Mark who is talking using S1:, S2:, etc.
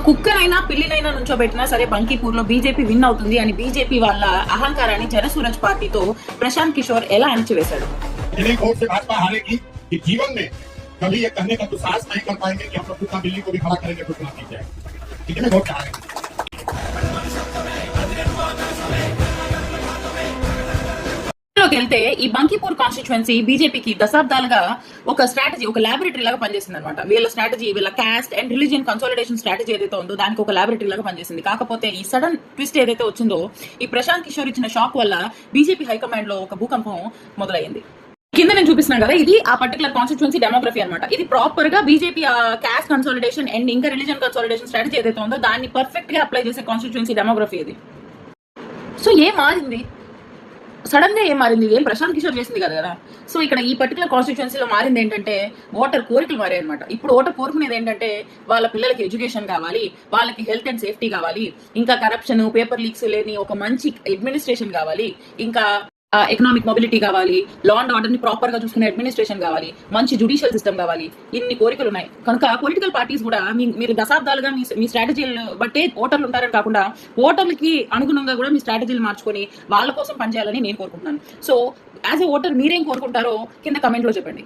S1: కుక్కనైనా పిల్లినైనా నుంచోబెట్టినా సరే బంకీపూర్ లో BJP win అవుతుంది అని బీజేపీ వాళ్ళ అహంకారాన్ని జనసూరజ్ పార్టీతో ప్రశాంత్ కిషోర్ ఎలా అణిచివేశాడు.
S2: जीवन में कभी ये कहने का दुस्साहस नहीं कर पाएंगे कि हम लोग कुत्ता बिल्ली को भी खड़ा करेंगे तो चुनाव जीत जाएगा. कितने वोट चाह रहे हैं.
S1: వెళ్తే ఈ బంకీపూర్ కాన్స్టిట్యుయెన్సీ బీజేపీకి దశాబ్దాలుగా ఒక స్ట్రాటజీ, ఒక లాబొరేటరీ లాగా పనిచేసింది అనమాట. వీళ్ళ స్ట్రాటజీ, వీళ్ళ cost and religion consolidation strategy ఏదైతే ఉందో దానికి ఒక లాబొరేటరీ లాగా పనిచేసింది. కాకపోతే ఈ సడన్ ట్విస్ట్ ఏదైతే వచ్చిందో, ఈ ప్రశాంత్ కిషోర్ ఇచ్చిన షాక్ వల్ల బీజేపీ హైకమాండ్ లో ఒక భూకంపం మొదలైంది. కింద నేను చూపిస్తున్నాను కదా, ఇది ఆ పర్టికులర్ కాన్స్టిట్యుయెన్సీ డెమోగ్రఫీ అనమాట. ఇది ప్రాపర్ గా బీజేపీ కాస్ట్ కన్సాలిడేషన్ అండ్ ఇంకా రిలీజియన్ కన్సాలిడేషన్ స్ట్రాటజీ ఏదైతే ఉందో దాన్ని పర్ఫెక్ట్ గా అప్లై చేసే కాన్స్టిట్యుయెన్సీ డెమోగ్రఫీ ఇది. సో ఏం మారింది సడన్ గా, ఏం మారింది? ఏం ప్రశాంత్ కిషోర్ చేసింది కదా. సో ఇక్కడ ఈ పర్టికులర్ కాన్స్టిట్యుయెన్సీలో మారింది ఏంటంటే ఓటర్ కోరికలు మారాయి అనమాట. ఇప్పుడు ఓటర్ కోరుకునేది ఏంటంటే వాళ్ళ పిల్లలకి ఎడ్యుకేషన్ కావాలి, వాళ్ళకి హెల్త్ అండ్ సేఫ్టీ కావాలి, ఇంకా కరప్షన్, పేపర్ లీక్స్ లేని ఒక మంచి అడ్మినిస్ట్రేషన్ కావాలి, ఇంకా ఎకనామిక్ మొబిలిటీ కావాలి, లా అండ్ ఆర్డర్ ని ప్రాపర్ గా చూసుకునే అడ్మినిస్ట్రేషన్ కావాలి, మంచి జ్యుడిషియల్ సిస్టమ్ కావాలి. ఇన్ని కోరికలు ఉన్నాయి కనుక పొలిటికల్ పార్టీస్ కూడా మీరు దశాబ్దాలుగా మీ స్ట్రాటజీలు బట్టే ఓటర్లు ఉంటారని కాకుండా ఓటర్లకి అనుగుణంగా కూడా మీ స్ట్రాటజీలు మార్చుకొని వాళ్ళ కోసం పనిచేయాలని నేను కోరుకుంటున్నాను. సో యాజ్ ఏ ఓటర్ మీరేం కోరుకుంటారో కింద కమెంట్ లో చెప్పండి.